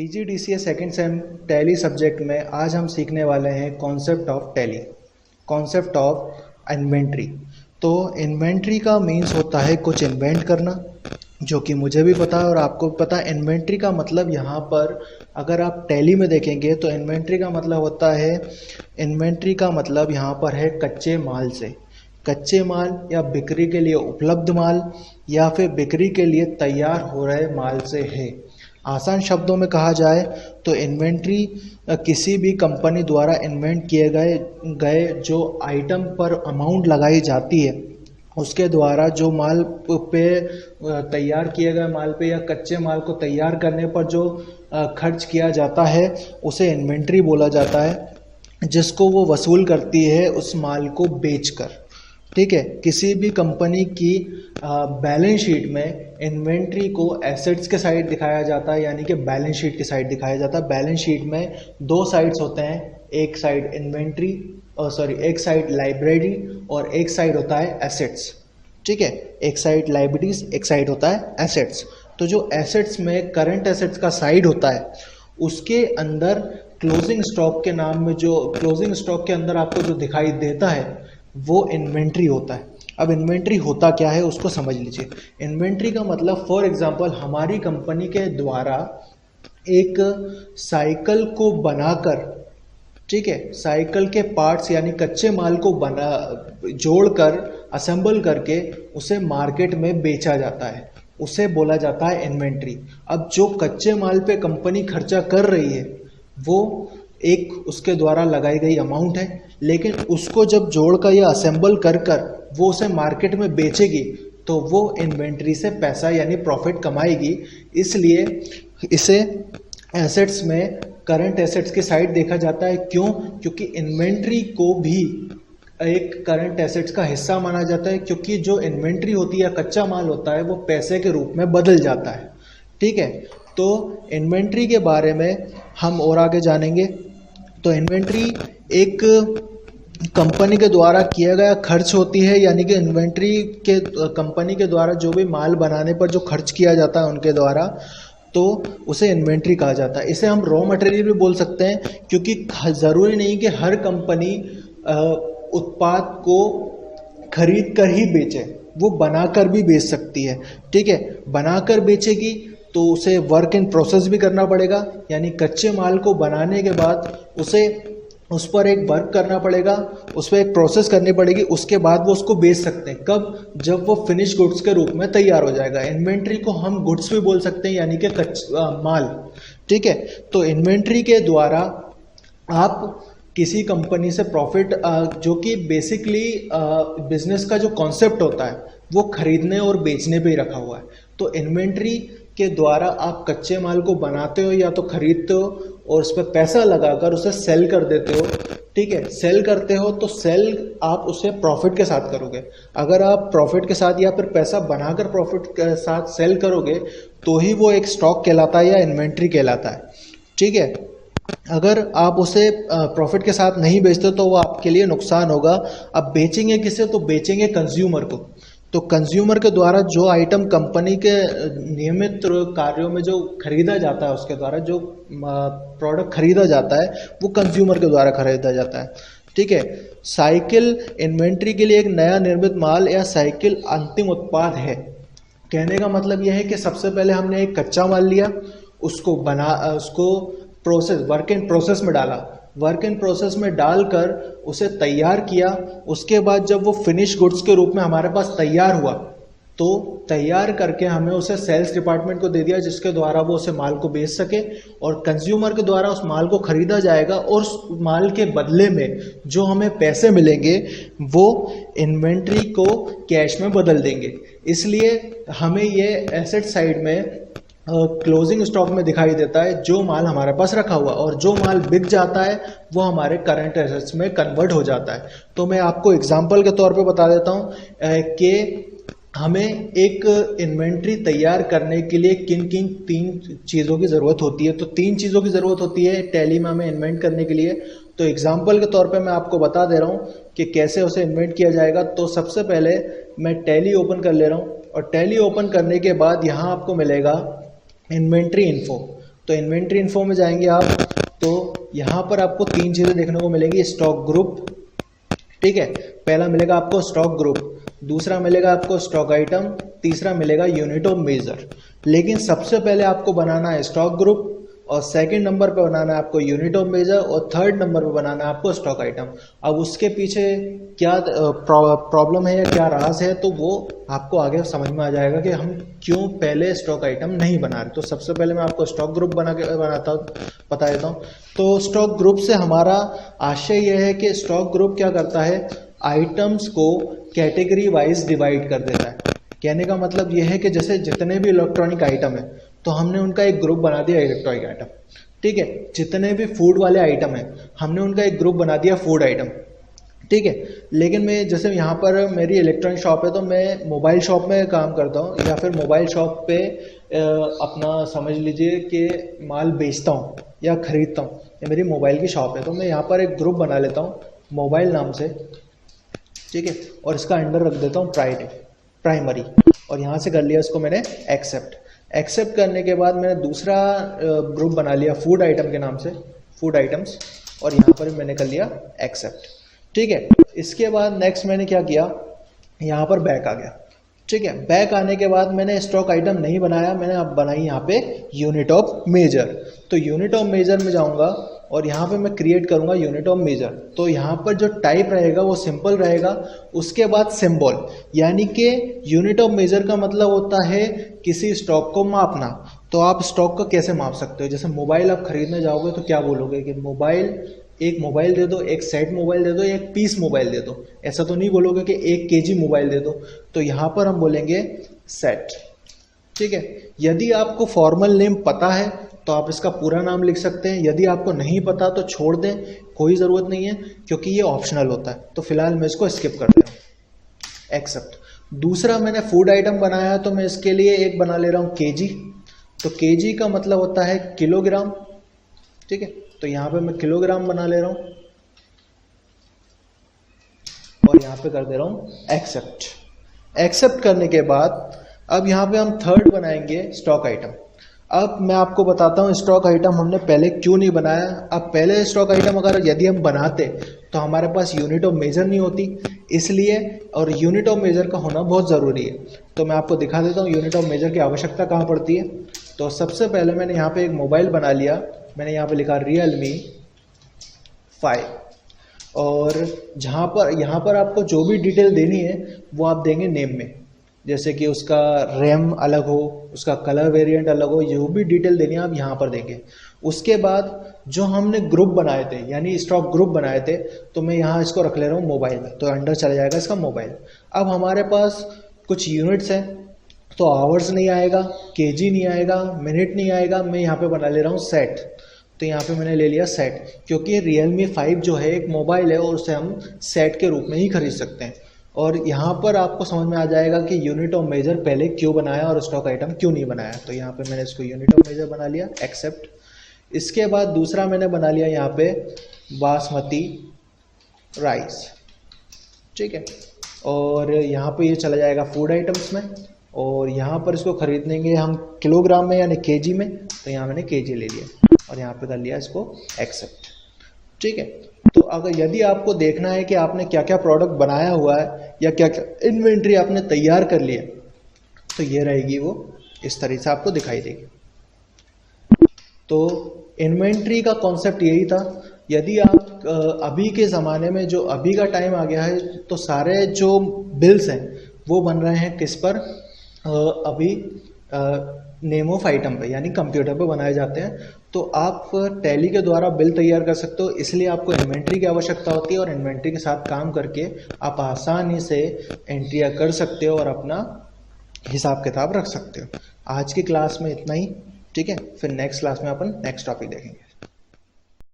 PGDCA second same tally subject में आज हम सीखने वाले हैं concept of tally, concept of inventory. तो इन्वेंट्री का मीन्स होता है कुछ इन्वेंट करना, जो कि मुझे भी पता है और आपको भी पता है। इन्वेंट्री का मतलब यहाँ पर अगर आप टैली में देखेंगे तो इन्वेंट्री का मतलब होता है, इन्वेंट्री का मतलब यहाँ पर है कच्चे माल से, कच्चे माल या बिक्री के लिए उपलब्ध माल या फिर बिक्री के लिए तैयार हो रहे माल से है। आसान शब्दों में कहा जाए तो इन्वेंट्री किसी भी कंपनी द्वारा इन्वेंट किए गए जो आइटम पर अमाउंट लगाई जाती है, उसके द्वारा जो माल पे तैयार किए गए माल पे या कच्चे माल को तैयार करने पर जो खर्च किया जाता है उसे इन्वेंट्री बोला जाता है, जिसको वो वसूल करती है उस माल को बेचकर। ठीक है, किसी भी कंपनी की बैलेंस शीट में इन्वेंट्री को एसेट्स के साइड दिखाया जाता है, यानी कि बैलेंस शीट की साइड दिखाया जाता है। बैलेंस शीट में दो साइड्स होते हैं, एक साइड इन्वेंट्री एक साइड लाइब्रेरी और एक साइड होता है एसेट्स। ठीक है, एक साइड लाइब्रेरीज, एक साइड होता है एसेट्स। तो जो एसेट्स में करंट एसेट्स का साइड होता है उसके अंदर क्लोजिंग स्टॉक के नाम में जो क्लोजिंग स्टॉक के अंदर आपको जो दिखाई देता है वो इन्वेंट्री होता है। अब इन्वेंट्री होता क्या है उसको समझ लीजिए। इन्वेंट्री का मतलब फॉर एग्जांपल हमारी कंपनी के द्वारा एक साइकिल को बनाकर, ठीक है, साइकिल के पार्ट्स यानी कच्चे माल को जोड़कर असेंबल करके उसे मार्केट में बेचा जाता है, उसे बोला जाता है इन्वेंट्री। अब जो कच्चे माल पे कंपनी खर्चा कर रही है वो एक उसके द्वारा लगाई गई अमाउंट है, लेकिन उसको जब जोड़कर या असेंबल कर वो उसे मार्केट में बेचेगी तो वो इन्वेंट्री से पैसा यानी प्रॉफिट कमाएगी। इसलिए इसे एसेट्स में करंट एसेट्स की साइड देखा जाता है। क्यों? क्योंकि इन्वेंट्री को भी एक करंट एसेट्स का हिस्सा माना जाता है, क्योंकि जो इन्वेंट्री होती है, कच्चा माल होता है, वो पैसे के रूप में बदल जाता है। ठीक है, तो इन्वेंट्री के बारे में हम और आगे जानेंगे। तो इन्वेंट्री एक कंपनी के द्वारा किया गया खर्च होती है, यानी कि इन्वेंट्री के कंपनी के द्वारा जो भी माल बनाने पर जो खर्च किया जाता है उनके द्वारा, तो उसे इन्वेंट्री कहा जाता है। इसे हम रॉ मटेरियल भी बोल सकते हैं, क्योंकि ज़रूरी नहीं कि हर कंपनी उत्पाद को खरीद कर ही बेचे, वो बनाकर भी बेच सकती है। ठीक है, बनाकर बेचेगी तो उसे वर्क इन प्रोसेस भी करना पड़ेगा, यानी कच्चे माल को बनाने के बाद उसे उस पर एक वर्क करना पड़ेगा, उस पर एक प्रोसेस करनी पड़ेगी, उसके बाद वो उसको बेच सकते हैं। कब? जब वो फिनिश गुड्स के रूप में तैयार हो जाएगा। इन्वेंट्री को हम गुड्स भी बोल सकते हैं, यानी कि कच्चा माल। ठीक है, तो इन्वेंट्री के द्वारा आप किसी कंपनी से प्रॉफिट, जो कि बेसिकली बिजनेस का जो कॉन्सेप्ट होता है वो खरीदने और बेचने पे ही रखा हुआ है। तो इन्वेंट्री के द्वारा आप कच्चे माल को बनाते हो या तो खरीदते हो और उस पर पैसा लगाकर उसे सेल कर देते हो। ठीक है, सेल करते हो तो सेल आप उसे प्रॉफिट के साथ करोगे। अगर आप प्रॉफिट के साथ या फिर पैसा बनाकर प्रॉफिट के साथ सेल करोगे तो ही वो एक स्टॉक कहलाता है या इन्वेंट्री कहलाता है। ठीक है, अगर आप उसे प्रॉफिट के साथ नहीं बेचते तो वो आपके लिए नुकसान होगा। अब बेचेंगे किसे? तो बेचेंगे कंज्यूमर को। तो कंज्यूमर के द्वारा जो आइटम कंपनी के नियमित कार्यों में जो खरीदा जाता है, उसके द्वारा जो प्रोडक्ट खरीदा जाता है वो कंज्यूमर के द्वारा खरीदा जाता है। ठीक है, साइकिल इन्वेंट्री के लिए एक नया निर्मित माल या साइकिल अंतिम उत्पाद है। कहने का मतलब यह है कि सबसे पहले हमने एक कच्चा माल लिया, उसको प्रोसेस वर्क इन प्रोसेस में डाला, वर्क इन प्रोसेस में डालकर उसे तैयार किया। उसके बाद जब वो फिनिश गुड्स के रूप में हमारे पास तैयार हुआ तो तैयार करके हमें उसे सेल्स डिपार्टमेंट को दे दिया, जिसके द्वारा वो उसे माल को बेच सके और कंज्यूमर के द्वारा उस माल को खरीदा जाएगा और उस माल के बदले में जो हमें पैसे मिलेंगे वो इन्वेंट्री को कैश में बदल देंगे। इसलिए हमें ये एसेट साइड में क्लोजिंग स्टॉक में दिखाई देता है जो माल हमारे पास रखा हुआ, और जो माल बिक जाता है वो हमारे करंट एसेट्स में कन्वर्ट हो जाता है। तो मैं आपको एग्जांपल के तौर पे बता देता हूँ कि हमें एक इन्वेंट्री तैयार करने के लिए किन किन 3 चीज़ों की ज़रूरत होती है। तो 3 चीज़ों की ज़रूरत होती है टैली में हमें इन्वेंट करने के लिए। तो एग्जांपल के तौर पे मैं आपको बता दे रहा हूँ कि कैसे उसे इन्वेंट किया जाएगा। तो सबसे पहले मैं टैली ओपन कर ले रहा हूँ और टैली ओपन करने के बाद यहाँ आपको मिलेगा इन्वेंट्री इन्फो। तो इन्वेंट्री इन्फो में जाएंगे आप, तो यहाँ पर आपको तीन चीज़ें देखने को मिलेंगी। स्टॉक ग्रुप, ठीक है, पहला मिलेगा आपको स्टॉक ग्रुप, दूसरा मिलेगा आपको स्टॉक आइटम, तीसरा मिलेगा यूनिट ऑफ मेजर। लेकिन सबसे पहले आपको बनाना है स्टॉक ग्रुप, और सेकंड नंबर पे बनाना है आपको यूनिट ऑफ मेजर, और थर्ड नंबर पे बनाना है आपको स्टॉक आइटम। अब उसके पीछे क्या प्रॉब्लम है या क्या राज है, तो वो आपको आगे समझ में आ जाएगा कि हम क्यों पहले स्टॉक आइटम नहीं बना रहे। तो सबसे पहले मैं आपको स्टॉक ग्रुप बता देता हूँ। तो स्टॉक ग्रुप से हमारा आशय यह है कि स्टॉक ग्रुप क्या करता है, आइटम्स को कैटेगरी वाइज डिवाइड कर देता है। कहने का मतलब यह है कि जैसे जितने भी इलेक्ट्रॉनिक आइटम है, तो हमने उनका एक ग्रुप बना दिया इलेक्ट्रॉनिक आइटम, ठीक है। जितने भी फूड वाले आइटम है, हमने उनका एक ग्रुप बना दिया फूड आइटम, ठीक है। लेकिन मैं जैसे यहाँ पर मेरी इलेक्ट्रॉनिक शॉप है, तो मैं मोबाइल शॉप में काम करता हूँ, या फिर मोबाइल शॉप पे अपना समझ लीजिए कि माल बेचता हूँ या खरीदता हूँ, ये मेरी मोबाइल की शॉप है। तो मैं यहाँ पर एक ग्रुप बना लेता हूँ मोबाइल नाम से, ठीक है, और इसका अंडर रख देता हूँ प्राइमरी, और यहाँ से कर लिया इसको मैंने एक्सेप्ट करने के बाद मैंने दूसरा ग्रुप बना लिया फूड आइटम के नाम से, फूड आइटम्स, और यहाँ पर मैंने कर लिया एक्सेप्ट, ठीक है। इसके बाद नेक्स्ट मैंने क्या किया, यहाँ पर बैक आ गया, ठीक है। बैक आने के बाद मैंने स्टॉक आइटम नहीं बनाया, मैंने अब बनाई यहाँ पे यूनिट ऑफ मेजर। तो यूनिट ऑफ मेजर में जाऊँगा और यहाँ पे मैं क्रिएट करूँगा यूनिट ऑफ मेजर। तो यहाँ पर जो टाइप रहेगा वो सिंपल रहेगा, उसके बाद सिंबल, यानी कि यूनिट ऑफ मेजर का मतलब होता है किसी स्टॉक को मापना। तो आप स्टॉक को कैसे माप सकते हो, जैसे मोबाइल आप खरीदने जाओगे तो क्या बोलोगे कि एक मोबाइल दे दो, एक सेट मोबाइल दे दो, एक पीस मोबाइल दे दो, ऐसा तो नहीं बोलोगे कि 1 kg मोबाइल दे दो। तो यहाँ पर हम बोलेंगे सेट, ठीक है। यदि आपको फॉर्मल नेम पता है तो आप इसका पूरा नाम लिख सकते हैं, यदि आपको नहीं पता तो छोड़ दें, कोई ज़रूरत नहीं है, क्योंकि ये ऑप्शनल होता है। तो फिलहाल मैं इसको स्किप कर दे रहा हूँ, एक्सेप्ट। दूसरा मैंने फूड आइटम बनाया, तो मैं इसके लिए एक बना ले रहा हूँ केजी। तो केजी का मतलब होता है किलोग्राम, ठीक है। तो यहाँ पे मैं किलोग्राम बना ले रहा हूँ और यहाँ पे कर दे रहा हूँ एक्सेप्ट करने के बाद अब यहाँ पे हम थर्ड बनाएंगे स्टॉक आइटम। अब मैं आपको बताता हूँ स्टॉक आइटम हमने पहले क्यों नहीं बनाया। अब पहले स्टॉक आइटम अगर यदि हम बनाते तो हमारे पास यूनिट ऑफ मेजर नहीं होती, इसलिए, और यूनिट ऑफ मेजर का होना बहुत ज़रूरी है। तो मैं आपको दिखा देता हूँ यूनिट ऑफ मेजर की आवश्यकता कहाँ पड़ती है। तो सबसे पहले मैंने यहाँ पे एक मोबाइल बना लिया, मैंने यहाँ पे लिखा Realme 5, और यहाँ पर आपको जो भी डिटेल देनी है वो आप देंगे नेम में, जैसे कि उसका रैम अलग हो, उसका कलर वेरिएंट अलग हो, जो भी डिटेल देनी है आप यहाँ पर देंगे। उसके बाद जो हमने ग्रुप बनाए थे, यानी स्टॉक ग्रुप बनाए थे, तो मैं यहाँ इसको रख ले रहा हूँ मोबाइल, तो अंडर चला जाएगा इसका मोबाइल। अब हमारे पास कुछ यूनिट्स हैं, तो आवर्स नहीं आएगा, केजी नहीं आएगा, मिनट नहीं आएगा, मैं यहाँ पे बना ले रहा हूँ सेट। तो यहाँ पे मैंने ले लिया सेट, क्योंकि Realme 5 जो है एक मोबाइल है और उसे हम सेट के रूप में ही खरीद सकते हैं। और यहाँ पर आपको समझ में आ जाएगा कि यूनिट ऑफ मेजर पहले क्यों बनाया और स्टॉक आइटम क्यों नहीं बनाया। तो यहाँ पे मैंने इसको यूनिट ऑफ मेजर बना लिया, एक्सेप्ट। इसके बाद दूसरा मैंने बना लिया यहाँ पे बासमती राइस, ठीक है, और यहाँ पे ये चला जाएगा फूड आइटम्स में, और यहाँ पर इसको खरीदेंगे हम किलोग्राम में यानी केजी में। तो यहाँ मैंने केजी ले लिया और यहाँ पे कर लिया इसको एक्सेप्ट, ठीक है। तो अगर यदि आपको देखना है कि आपने क्या क्या प्रोडक्ट बनाया हुआ है या क्या क्या इन्वेंट्री आपने तैयार कर लिया, तो ये रहेगी, वो इस तरह से आपको दिखाई देगी। तो इन्वेंट्री का कॉन्सेप्ट यही था। यदि आप अभी के ज़माने में, जो अभी का टाइम आ गया है, तो सारे जो बिल्स हैं वो बन रहे हैं किस पर, अभी नेम ऑफ आइटम पे, यानी कंप्यूटर पे बनाए जाते हैं। तो आप टैली के द्वारा बिल तैयार कर सकते हो, इसलिए आपको इन्वेंट्री की आवश्यकता होती है, और इन्वेंट्री के साथ काम करके आप आसानी से एंट्रियाँ कर सकते हो और अपना हिसाब किताब रख सकते हो। आज की क्लास में इतना ही, ठीक है। फिर नेक्स्ट क्लास में अपन नेक्स्ट टॉपिक देखेंगे।